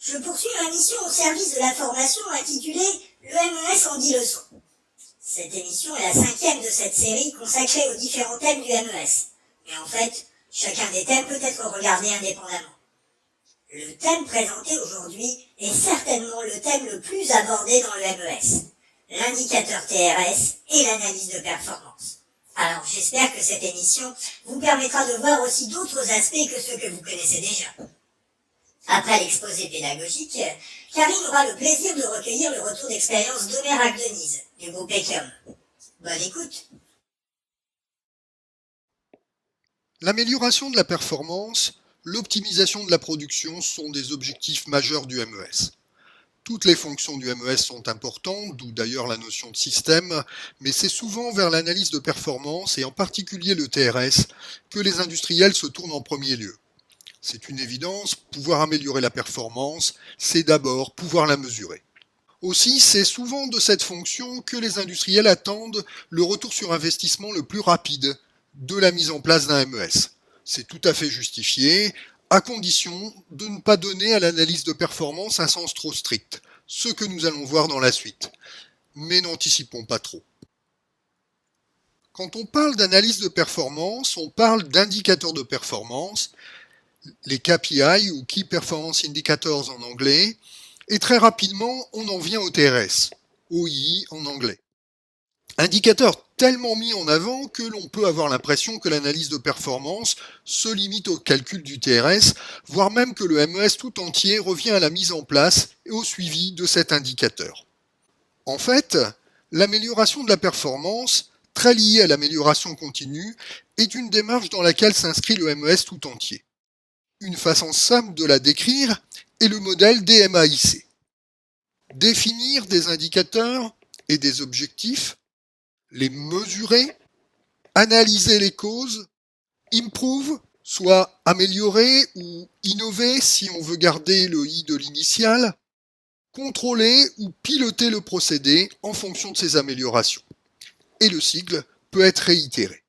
Je poursuis ma mission au service de la formation intitulée «Le MES en 10 leçons». Cette émission est la 5e de cette série consacrée aux différents thèmes du MES. Mais en fait, chacun des thèmes peut être regardé indépendamment. Le thème présenté aujourd'hui est certainement le thème le plus abordé dans le MES, l'indicateur TRS et l'analyse de performance. Alors j'espère que cette émission vous permettra de voir aussi d'autres aspects que ceux que vous connaissez déjà. Après l'exposé pédagogique, Karine aura le plaisir de recueillir le retour d'expérience d'Omer Denise, du groupe Ecom. Bonne écoute. L'amélioration de la performance, l'optimisation de la production sont des objectifs majeurs du MES. Toutes les fonctions du MES sont importantes, d'où d'ailleurs la notion de système, mais c'est souvent vers l'analyse de performance, et en particulier le TRS, que les industriels se tournent en premier lieu. C'est une évidence, pouvoir améliorer la performance, c'est d'abord pouvoir la mesurer. Aussi, c'est souvent de cette fonction que les industriels attendent le retour sur investissement le plus rapide de la mise en place d'un MES. C'est tout à fait justifié, à condition de ne pas donner à l'analyse de performance un sens trop strict, ce que nous allons voir dans la suite. Mais n'anticipons pas trop. Quand on parle d'analyse de performance, on parle d'indicateurs de performance, les KPI ou Key Performance Indicators en anglais, et très rapidement, on en vient au TRS, OI en anglais. Indicateur tellement mis en avant que l'on peut avoir l'impression que l'analyse de performance se limite au calcul du TRS, voire même que le MES tout entier revient à la mise en place et au suivi de cet indicateur. En fait, l'amélioration de la performance, très liée à l'amélioration continue, est une démarche dans laquelle s'inscrit le MES tout entier. Une façon simple de la décrire est le modèle DMAIC. Définir des indicateurs et des objectifs, les mesurer, analyser les causes, improve, soit améliorer ou innover si on veut garder le I de l'initiale, contrôler ou piloter le procédé en fonction de ces améliorations. Et le cycle peut être réitéré.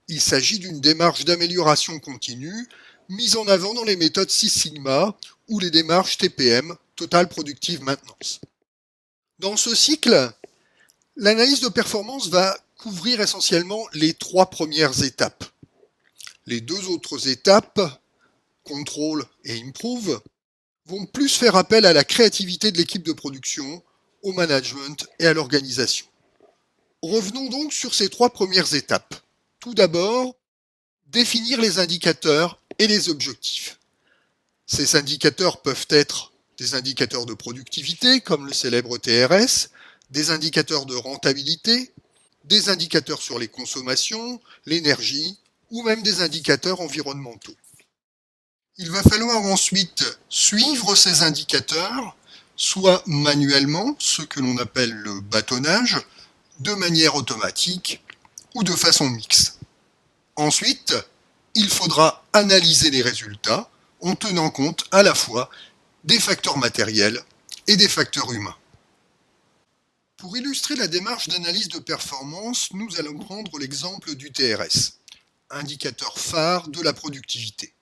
Il s'agit d'une démarche d'amélioration continue mise en avant dans les méthodes Six Sigma ou les démarches TPM, Total Productive Maintenance. Dans ce cycle, l'analyse de performance va couvrir essentiellement les 3 premières étapes. Les 2 autres étapes, contrôle et improve, vont plus faire appel à la créativité de l'équipe de production, au management et à l'organisation. Revenons donc sur ces 3 premières étapes. Tout d'abord, définir les indicateurs et les objectifs. Ces indicateurs peuvent être des indicateurs de productivité, comme le célèbre TRS, des indicateurs de rentabilité, des indicateurs sur les consommations, l'énergie, ou même des indicateurs environnementaux. Il va falloir ensuite suivre ces indicateurs, soit manuellement, ce que l'on appelle le bâtonnage, de manière automatique ou de façon mixte. Ensuite, il faudra analyser les résultats en tenant compte à la fois des facteurs matériels et des facteurs humains. Pour illustrer la démarche d'analyse de performance, nous allons prendre l'exemple du TRS, indicateur phare de la productivité.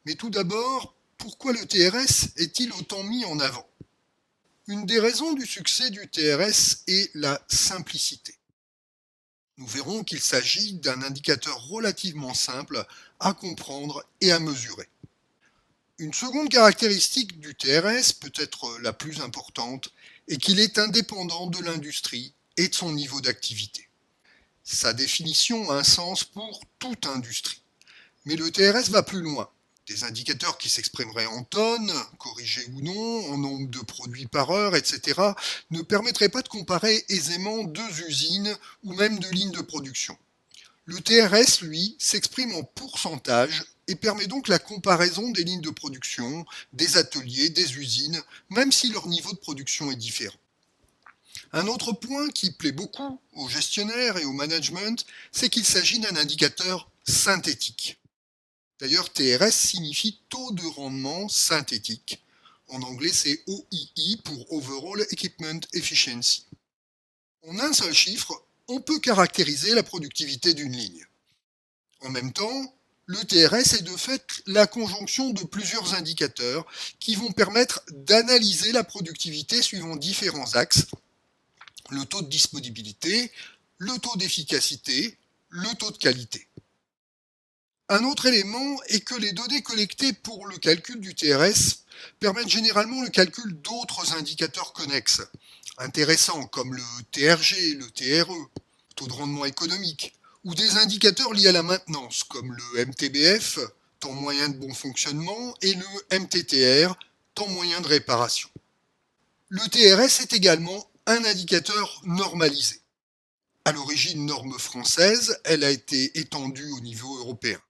Mais tout d'abord, pourquoi le TRS est-il autant mis en avant? Une des raisons du succès du TRS est la simplicité. Nous verrons qu'il s'agit d'un indicateur relativement simple à comprendre et à mesurer. Une seconde caractéristique du TRS, peut-être la plus importante, est qu'il est indépendant de l'industrie et de son niveau d'activité. Sa définition a un sens pour toute industrie. Mais le TRS va plus loin. Des indicateurs qui s'exprimeraient en tonnes, corrigés ou non, en nombre de produits par heure, etc., ne permettraient pas de comparer aisément 2 usines ou même 2 lignes de production. Le TRS, lui, s'exprime en pourcentage et permet donc la comparaison des lignes de production, des ateliers, des usines, même si leur niveau de production est différent. Un autre point qui plaît beaucoup aux gestionnaires et au management, c'est qu'il s'agit d'un indicateur synthétique. D'ailleurs, TRS signifie taux de rendement synthétique. En anglais, c'est OEE pour Overall Equipment Efficiency. En un seul chiffre, on peut caractériser la productivité d'une ligne. En même temps, Le TRS est de fait la conjonction de plusieurs indicateurs qui vont permettre d'analyser la productivité suivant différents axes: le taux de disponibilité, le taux d'efficacité, le taux de qualité. Un autre élément est que les données collectées pour le calcul du TRS permettent généralement le calcul d'autres indicateurs connexes, intéressants comme le TRG, le TRE, taux de rendement économique, ou des indicateurs liés à la maintenance comme le MTBF, temps moyen de bon fonctionnement, et le MTTR, temps moyen de réparation. Le TRS est également un indicateur normalisé. À l'origine norme française, elle a été étendue au niveau européen.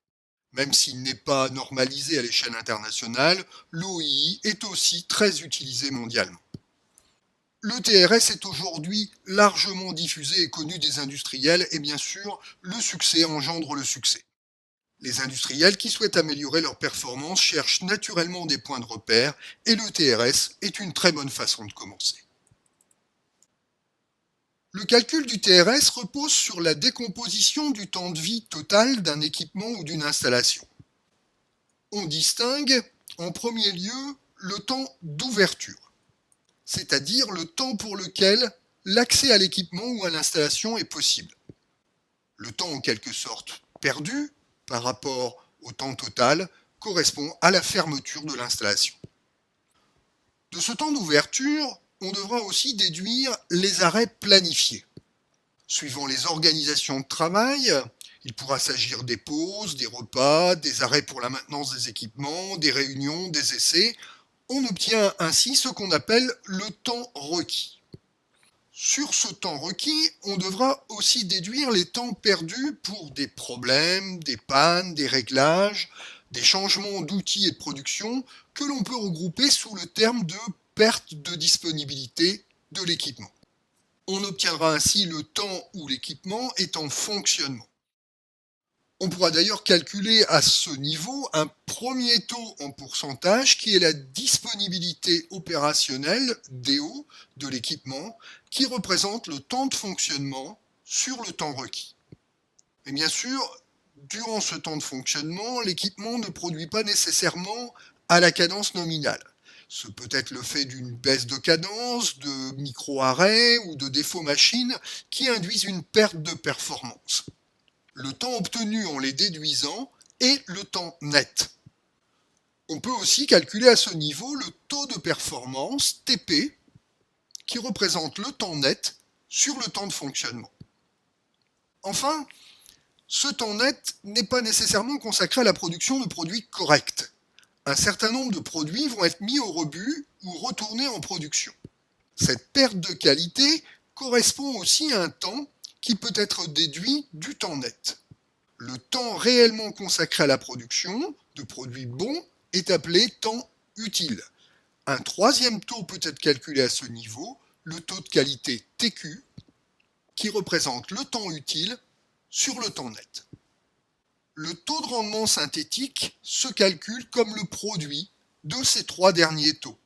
Même s'il n'est pas normalisé à l'échelle internationale, l'OII est aussi très utilisé mondialement. Le TRS est aujourd'hui largement diffusé et connu des industriels et bien sûr, le succès engendre le succès. Les industriels qui souhaitent améliorer leur performance cherchent naturellement des points de repère et le TRS est une très bonne façon de commencer. Le calcul du TRS repose sur la décomposition du temps de vie total d'un équipement ou d'une installation. On distingue en premier lieu le temps d'ouverture, c'est-à-dire le temps pour lequel l'accès à l'équipement ou à l'installation est possible. Le temps en quelque sorte perdu par rapport au temps total correspond à la fermeture de l'installation. De ce temps d'ouverture, on devra aussi déduire les arrêts planifiés. Suivant les organisations de travail, il pourra s'agir des pauses, des repas, des arrêts pour la maintenance des équipements, des réunions, des essais. On obtient ainsi ce qu'on appelle le temps requis. Sur ce temps requis, on devra aussi déduire les temps perdus pour des problèmes, des pannes, des réglages, des changements d'outils et de production que l'on peut regrouper sous le terme de perte de disponibilité de l'équipement. On obtiendra ainsi le temps où l'équipement est en fonctionnement. On pourra d'ailleurs calculer à ce niveau un premier taux en pourcentage qui est la disponibilité opérationnelle, DO, de l'équipement, qui représente le temps de fonctionnement sur le temps requis. Et bien sûr, durant ce temps de fonctionnement, l'équipement ne produit pas nécessairement à la cadence nominale. Ce peut être le fait d'une baisse de cadence, de micro-arrêts ou de défauts machines qui induisent une perte de performance. Le temps obtenu en les déduisant est le temps net. On peut aussi calculer à ce niveau le taux de performance, TP, qui représente le temps net sur le temps de fonctionnement. Enfin, ce temps net n'est pas nécessairement consacré à la production de produits corrects. Un certain nombre de produits vont être mis au rebut ou retournés en production. Cette perte de qualité correspond aussi à un temps qui peut être déduit du temps net. Le temps réellement consacré à la production de produits bons est appelé temps utile. Un troisième taux peut être calculé à ce niveau, le taux de qualité TQ, qui représente le temps utile sur le temps net. Le taux de rendement synthétique se calcule comme le produit de ces trois derniers taux.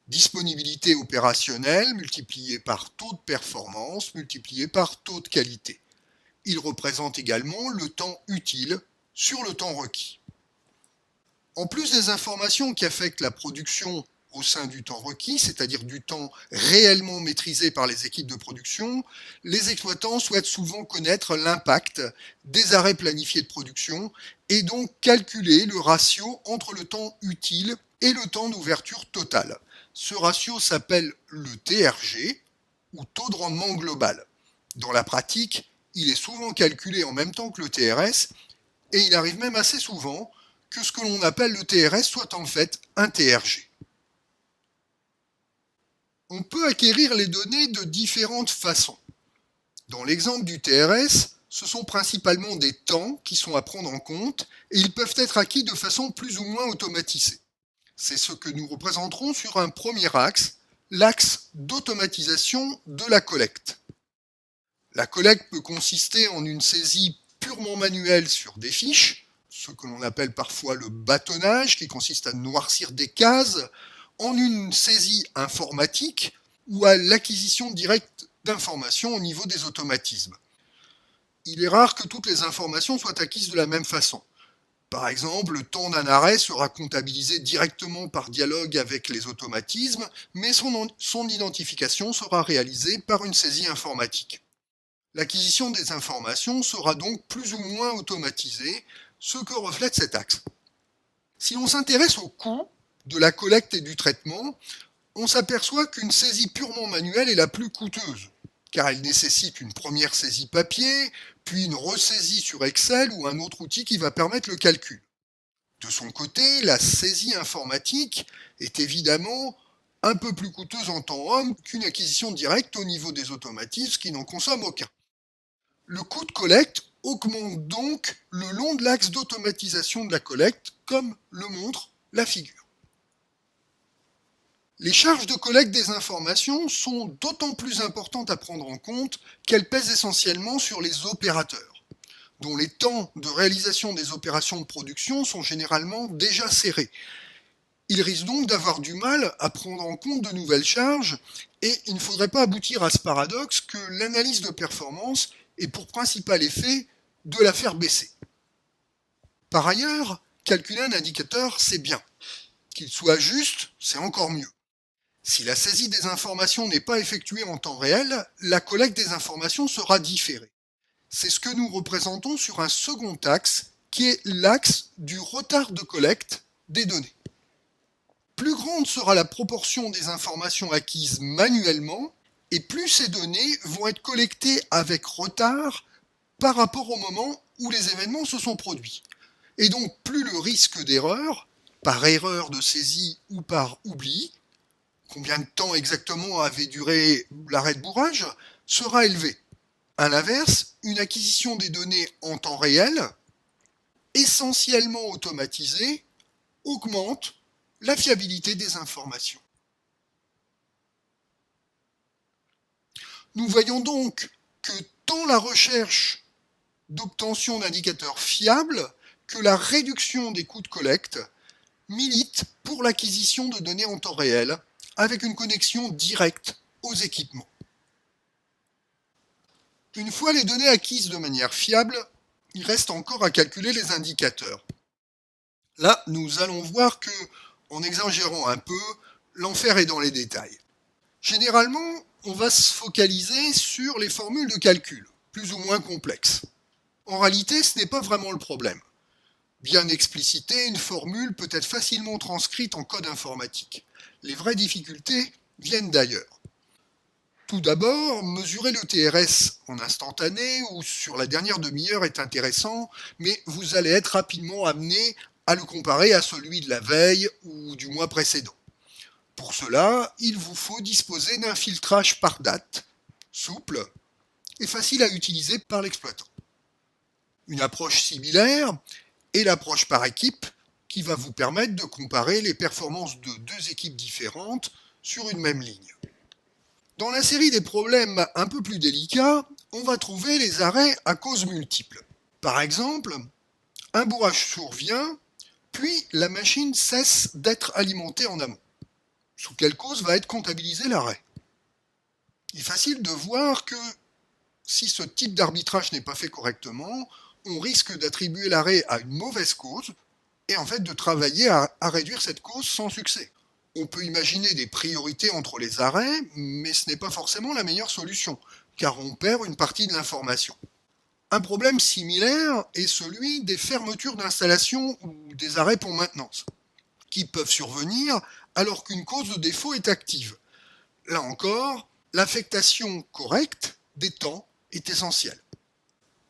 Disponibilité opérationnelle multipliée par taux de performance multiplié par taux de qualité. Il représente également le temps utile sur le temps requis. En plus des informations qui affectent la production au sein du temps requis, c'est-à-dire du temps réellement maîtrisé par les équipes de production, les exploitants souhaitent souvent connaître l'impact des arrêts planifiés de production et donc calculer le ratio entre le temps utile et le temps d'ouverture totale. Ce ratio s'appelle le TRG, ou taux de rendement global. Dans la pratique, il est souvent calculé en même temps que le TRS, et il arrive même assez souvent que ce que l'on appelle le TRS soit en fait un TRG. On peut acquérir les données de différentes façons. Dans l'exemple du TRS, ce sont principalement des temps qui sont à prendre en compte, et ils peuvent être acquis de façon plus ou moins automatisée. C'est ce que nous représenterons sur un premier axe, l'axe d'automatisation de la collecte. La collecte peut consister en une saisie purement manuelle sur des fiches, ce que l'on appelle parfois le bâtonnage, qui consiste à noircir des cases, en une saisie informatique ou à l'acquisition directe d'informations au niveau des automatismes. Il est rare que toutes les informations soient acquises de la même façon. Par exemple, le temps d'un arrêt sera comptabilisé directement par dialogue avec les automatismes, mais son identification sera réalisée par une saisie informatique. L'acquisition des informations sera donc plus ou moins automatisée, ce que reflète cet axe. Si l'on s'intéresse au coût de la collecte et du traitement, on s'aperçoit qu'une saisie purement manuelle est la plus coûteuse, car elle nécessite une première saisie papier, puis une ressaisie sur Excel ou un autre outil qui va permettre le calcul. De son côté, la saisie informatique est évidemment un peu plus coûteuse en temps homme qu'une acquisition directe au niveau des automatismes qui n'en consomment aucun. Le coût de collecte augmente donc le long de l'axe d'automatisation de la collecte, comme le montre la figure. Les charges de collecte des informations sont d'autant plus importantes à prendre en compte qu'elles pèsent essentiellement sur les opérateurs, dont les temps de réalisation des opérations de production sont généralement déjà serrés. Ils risquent donc d'avoir du mal à prendre en compte de nouvelles charges et il ne faudrait pas aboutir à ce paradoxe que l'analyse de performance ait pour principal effet de la faire baisser. Par ailleurs, calculer un indicateur, c'est bien. Qu'il soit juste, c'est encore mieux. Si la saisie des informations n'est pas effectuée en temps réel, la collecte des informations sera différée. C'est ce que nous représentons sur un second axe, qui est l'axe du retard de collecte des données. Plus grande sera la proportion des informations acquises manuellement, et plus ces données vont être collectées avec retard par rapport au moment où les événements se sont produits. Et donc plus le risque d'erreur, par erreur de saisie ou par oubli, combien de temps exactement avait duré l'arrêt de bourrage, sera élevé. À l'inverse, une acquisition des données en temps réel, essentiellement automatisée, augmente la fiabilité des informations. Nous voyons donc que tant la recherche d'obtention d'indicateurs fiables que la réduction des coûts de collecte militent pour l'acquisition de données en temps réel avec une connexion directe aux équipements. Une fois les données acquises de manière fiable, il reste encore à calculer les indicateurs. Là, nous allons voir que, en exagérant un peu, l'enfer est dans les détails. Généralement, on va se focaliser sur les formules de calcul, plus ou moins complexes. En réalité, ce n'est pas vraiment le problème. Bien explicitée, une formule peut être facilement transcrite en code informatique. Les vraies difficultés viennent d'ailleurs. Tout d'abord, mesurer le TRS en instantané ou sur la dernière demi-heure est intéressant, mais vous allez être rapidement amené à le comparer à celui de la veille ou du mois précédent. Pour cela, il vous faut disposer d'un filtrage par date, souple et facile à utiliser par l'exploitant. Une approche similaire est l'approche par équipe qui va vous permettre de comparer les performances de deux équipes différentes sur une même ligne. Dans la série des problèmes un peu plus délicats, on va trouver les arrêts à causes multiples. Par exemple, un bourrage survient, puis la machine cesse d'être alimentée en amont. Sous quelle cause va être comptabilisé l'arrêt? Il est facile de voir que si ce type d'arbitrage n'est pas fait correctement, on risque d'attribuer l'arrêt à une mauvaise cause et en fait de travailler à réduire cette cause sans succès. On peut imaginer des priorités entre les arrêts, mais ce n'est pas forcément la meilleure solution, car on perd une partie de l'information. Un problème similaire est celui des fermetures d'installation ou des arrêts pour maintenance, qui peuvent survenir alors qu'une cause de défaut est active. Là encore, l'affectation correcte des temps est essentielle.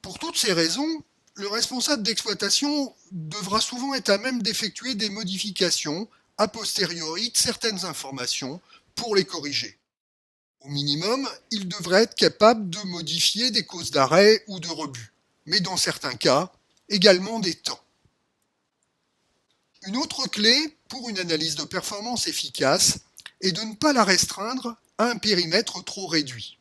Pour toutes ces raisons, le responsable d'exploitation devra souvent être à même d'effectuer des modifications a posteriori de certaines informations pour les corriger. Au minimum, il devrait être capable de modifier des causes d'arrêt ou de rebut, mais dans certains cas, également des temps. Une autre clé pour une analyse de performance efficace est de ne pas la restreindre à un périmètre trop réduit.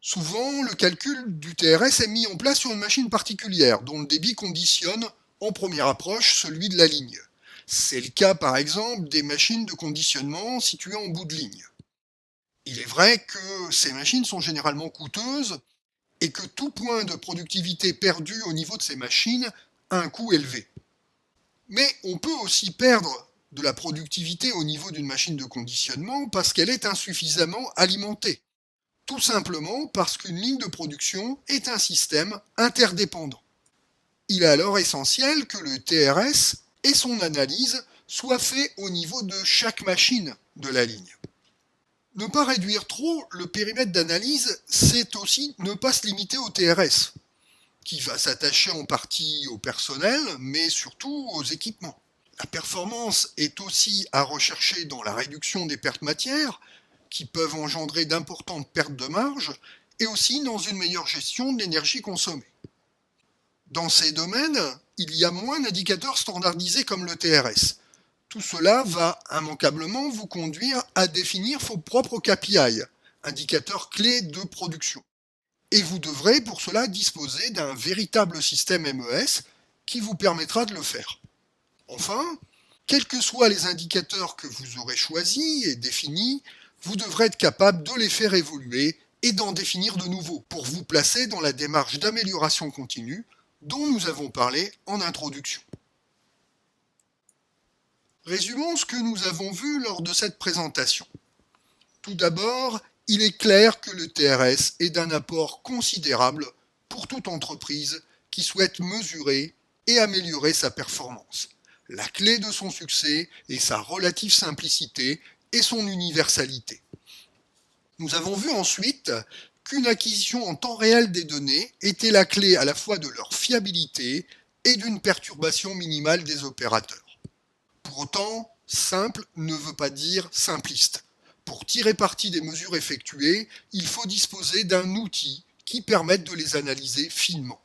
Souvent, le calcul du TRS est mis en place sur une machine particulière, dont le débit conditionne, en première approche, celui de la ligne. C'est le cas, par exemple, des machines de conditionnement situées en bout de ligne. Il est vrai que ces machines sont généralement coûteuses et que tout point de productivité perdu au niveau de ces machines à un coût élevé. Mais on peut aussi perdre de la productivité au niveau d'une machine de conditionnement parce qu'elle est insuffisamment alimentée. Tout simplement parce qu'une ligne de production est un système interdépendant. Il est alors essentiel que le TRS et son analyse soient faits au niveau de chaque machine de la ligne. Ne pas réduire trop le périmètre d'analyse, c'est aussi ne pas se limiter au TRS, qui va s'attacher en partie au personnel, mais surtout aux équipements. La performance est aussi à rechercher dans la réduction des pertes matières, qui peuvent engendrer d'importantes pertes de marge, et aussi dans une meilleure gestion de l'énergie consommée. Dans ces domaines, il y a moins d'indicateurs standardisés comme le TRS. Tout cela va immanquablement vous conduire à définir vos propres KPI, indicateurs clés de production. Et vous devrez pour cela disposer d'un véritable système MES qui vous permettra de le faire. Enfin, quels que soient les indicateurs que vous aurez choisis et définis, vous devrez être capable de les faire évoluer et d'en définir de nouveaux pour vous placer dans la démarche d'amélioration continue dont nous avons parlé en introduction. Résumons ce que nous avons vu lors de cette présentation. Tout d'abord, il est clair que le TRS est d'un apport considérable pour toute entreprise qui souhaite mesurer et améliorer sa performance. La clé de son succès est sa relative simplicité et son universalité. Nous avons vu ensuite qu'une acquisition en temps réel des données était la clé à la fois de leur fiabilité et d'une perturbation minimale des opérateurs. Pour autant, simple ne veut pas dire simpliste. Pour tirer parti des mesures effectuées, il faut disposer d'un outil qui permette de les analyser finement.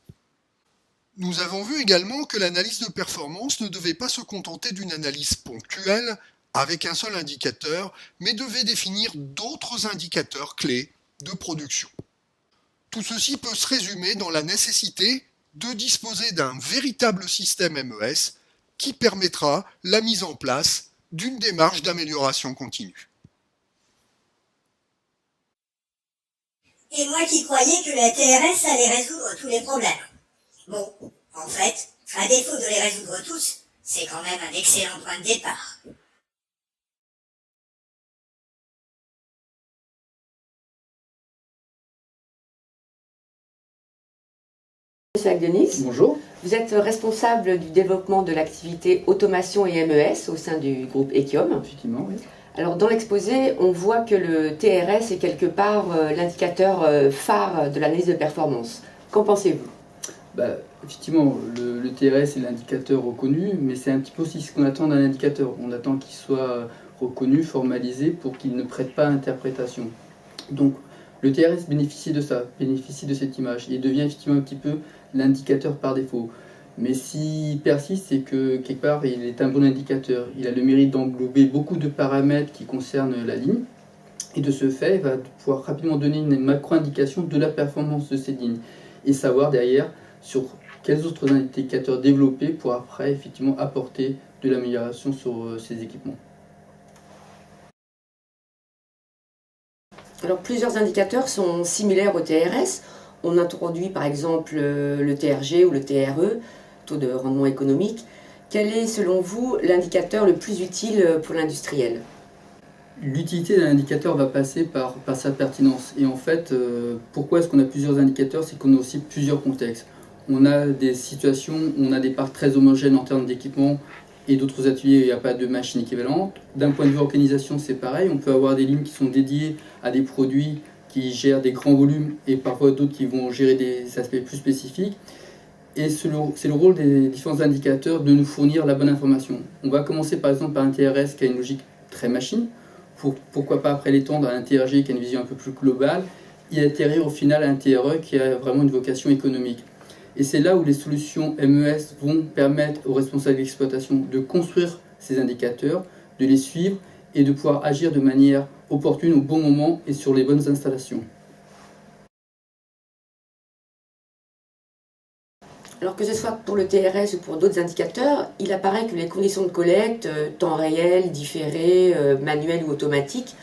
Nous avons vu également que l'analyse de performance ne devait pas se contenter d'une analyse ponctuelle avec un seul indicateur, mais devait définir d'autres indicateurs clés de production. Tout ceci peut se résumer dans la nécessité de disposer d'un véritable système MES qui permettra la mise en place d'une démarche d'amélioration continue. Et moi qui croyais que la TRS allait résoudre tous les problèmes. Bon, en fait, à défaut de les résoudre tous, c'est quand même un excellent point de départ. Monsieur Agdenis, Bonjour. vous êtes responsable du développement de l'activité automation et MES au sein du groupe Ekiom. Effectivement, oui. Alors dans l'exposé, on voit que le TRS est quelque part l'indicateur phare de l'analyse de performance. Qu'en pensez-vous? Effectivement, le TRS est l'indicateur reconnu, mais c'est un petit peu aussi ce qu'on attend d'un indicateur. On attend qu'il soit reconnu, formalisé, pour qu'il ne prête pas à interprétation. Donc le TRS bénéficie de ça, bénéficie de cette image. Il devient effectivement un petit peu l'indicateur par défaut. Mais s'il persiste, c'est que quelque part, il est un bon indicateur. Il a le mérite d'englober beaucoup de paramètres qui concernent la ligne. Et de ce fait, il va pouvoir rapidement donner une macro-indication de la performance de cette ligne. Et savoir derrière sur quels autres indicateurs développer pour après effectivement apporter de l'amélioration sur ces équipements. Alors plusieurs indicateurs sont similaires au TRS. On introduit par exemple le TRG ou le TRE, taux de rendement économique. Quel est selon vous l'indicateur le plus utile pour l'industriel? L'utilité d'un indicateur va passer par sa pertinence. Et en fait, pourquoi est-ce qu'on a plusieurs indicateurs? C'est qu'on a aussi plusieurs contextes. On a des situations où on a des parcs très homogènes en termes d'équipement et d'autres ateliers où il n'y a pas de machine équivalente. D'un point de vue organisation, c'est pareil. On peut avoir des lignes qui sont dédiées à des produits qui gèrent des grands volumes et parfois d'autres qui vont gérer des aspects plus spécifiques. Et c'est le rôle des différents indicateurs de nous fournir la bonne information. On va commencer par exemple par un TRS qui a une logique très machine, pourquoi pas après l'étendre à un TRG qui a une vision un peu plus globale, et atterrir au final à un TRE qui a vraiment une vocation économique. Et c'est là où les solutions MES vont permettre aux responsables d'exploitation de construire ces indicateurs, de les suivre et de pouvoir agir de manière opportune au bon moment et sur les bonnes installations. Alors que ce soit pour le TRS ou pour d'autres indicateurs, il apparaît que les conditions de collecte, temps réel, différé, manuel ou automatique,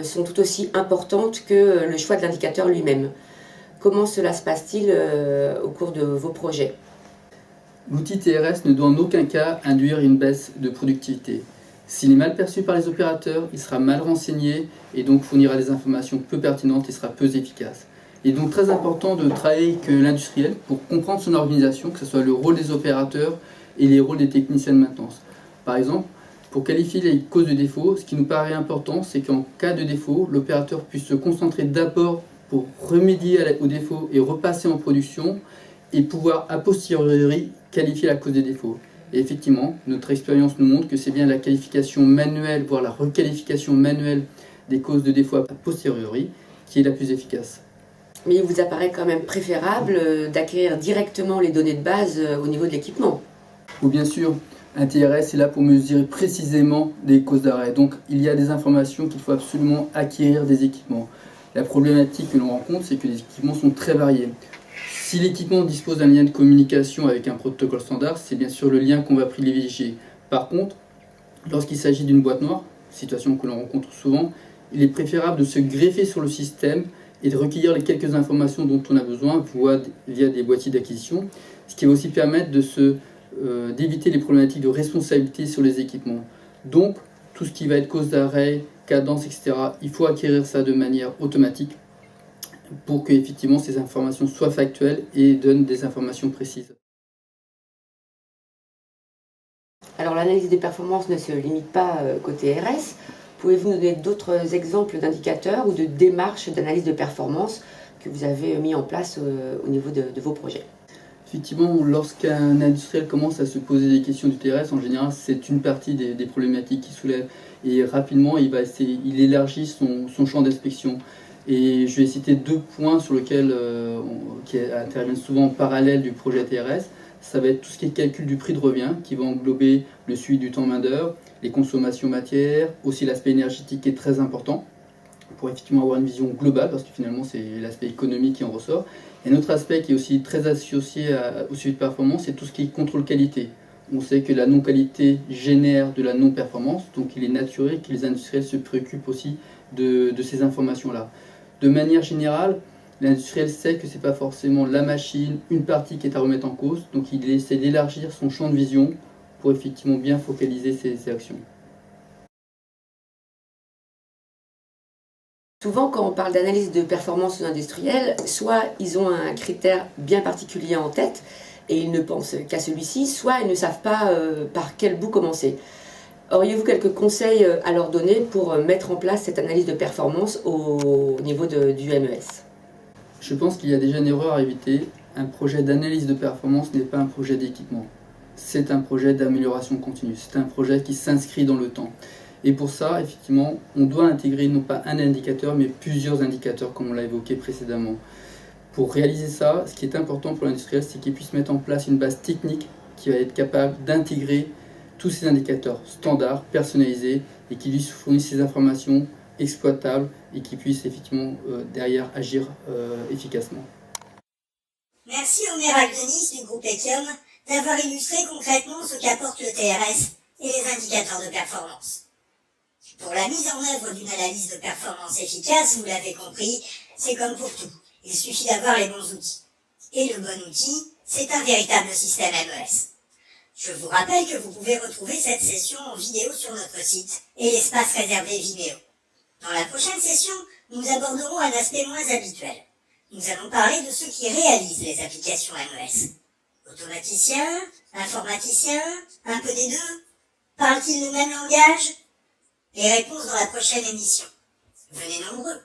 sont tout aussi importantes que le choix de l'indicateur lui-même. Comment cela se passe-t-il au cours de vos projets? L'outil TRS ne doit en aucun cas induire une baisse de productivité. S'il est mal perçu par les opérateurs, il sera mal renseigné et donc fournira des informations peu pertinentes et sera peu efficace. Il est donc très important de travailler avec l'industriel pour comprendre son organisation, que ce soit le rôle des opérateurs et les rôles des techniciens de maintenance. Par exemple, pour qualifier les causes de défaut, ce qui nous paraît important, c'est qu'en cas de défaut, l'opérateur puisse se concentrer d'abord pour remédier au défaut et repasser en production et pouvoir a posteriori qualifier la cause des défauts. Et effectivement, notre expérience nous montre que c'est bien la qualification manuelle, voire la requalification manuelle des causes de défauts a posteriori, qui est la plus efficace. Mais il vous apparaît quand même préférable d'acquérir directement les données de base au niveau de l'équipement. Ou bien sûr, un TRS est là pour mesurer précisément des causes d'arrêt. Donc il y a des informations qu'il faut absolument acquérir des équipements. La problématique que l'on rencontre, c'est que les équipements sont très variés. Si l'équipement dispose d'un lien de communication avec un protocole standard, c'est bien sûr le lien qu'on va privilégier. Par contre, lorsqu'il s'agit d'une boîte noire, situation que l'on rencontre souvent, il est préférable de se greffer sur le système et de recueillir les quelques informations dont on a besoin via des boîtiers d'acquisition, ce qui va aussi permettre d'éviter les problématiques de responsabilité sur les équipements. Donc, tout ce qui va être cause d'arrêt, cadence, etc., il faut acquérir ça de manière automatique pour que effectivement ces informations soient factuelles et donnent des informations précises. Alors l'analyse des performances ne se limite pas côté RS. Pouvez-vous nous donner d'autres exemples d'indicateurs ou de démarches d'analyse de performance que vous avez mis en place au niveau de vos projets? Effectivement, lorsqu'un industriel commence à se poser des questions du TRS, en général, c'est une partie des problématiques qu'il soulève. Et rapidement, il élargit son champ d'inspection. Et je vais citer deux points sur lesquels qui interviennent souvent en parallèle du projet TRS. Ça va être tout ce qui est calcul du prix de revient, qui va englober le suivi du temps main-d'œuvre, les consommations matières, aussi l'aspect énergétique qui est très important, pour effectivement avoir une vision globale, parce que finalement c'est l'aspect économique qui en ressort. Et un autre aspect qui est aussi très associé au suivi de performance, c'est tout ce qui est contrôle qualité. On sait que la non-qualité génère de la non-performance, donc il est naturel que les industriels se préoccupent aussi de ces informations-là. De manière générale, l'industriel sait que ce n'est pas forcément la machine, une partie qui est à remettre en cause, donc il essaie d'élargir son champ de vision pour effectivement bien focaliser ses actions. Souvent, quand on parle d'analyse de performance industrielle, soit ils ont un critère bien particulier en tête et ils ne pensent qu'à celui-ci, soit ils ne savent pas par quel bout commencer. Auriez-vous quelques conseils à leur donner pour mettre en place cette analyse de performance au niveau du MES? Je pense qu'il y a déjà une erreur à éviter. Un projet d'analyse de performance n'est pas un projet d'équipement. C'est un projet d'amélioration continue. C'est un projet qui s'inscrit dans le temps. Et pour ça, effectivement, on doit intégrer non pas un indicateur, mais plusieurs indicateurs, comme on l'a évoqué précédemment. Pour réaliser ça, ce qui est important pour l'industriel, c'est qu'il puisse mettre en place une base technique qui va être capable d'intégrer tous ces indicateurs standards, personnalisés, et qui lui fournissent ces informations exploitables et qui puissent effectivement derrière agir efficacement. Merci au Meral Denis du groupe Etium d'avoir illustré concrètement ce qu'apporte le TRS et les indicateurs de performance. Pour la mise en œuvre d'une analyse de performance efficace, vous l'avez compris, c'est comme pour tout. Il suffit d'avoir les bons outils. Et le bon outil, c'est un véritable système MES. Je vous rappelle que vous pouvez retrouver cette session en vidéo sur notre site et l'espace réservé Vimeo. Dans la prochaine session, nous aborderons un aspect moins habituel. Nous allons parler de ceux qui réalisent les applications MES. Automaticiens, informaticiens, un peu des deux? Parlent-ils le même langage? Les réponses dans la prochaine émission. Venez nombreux.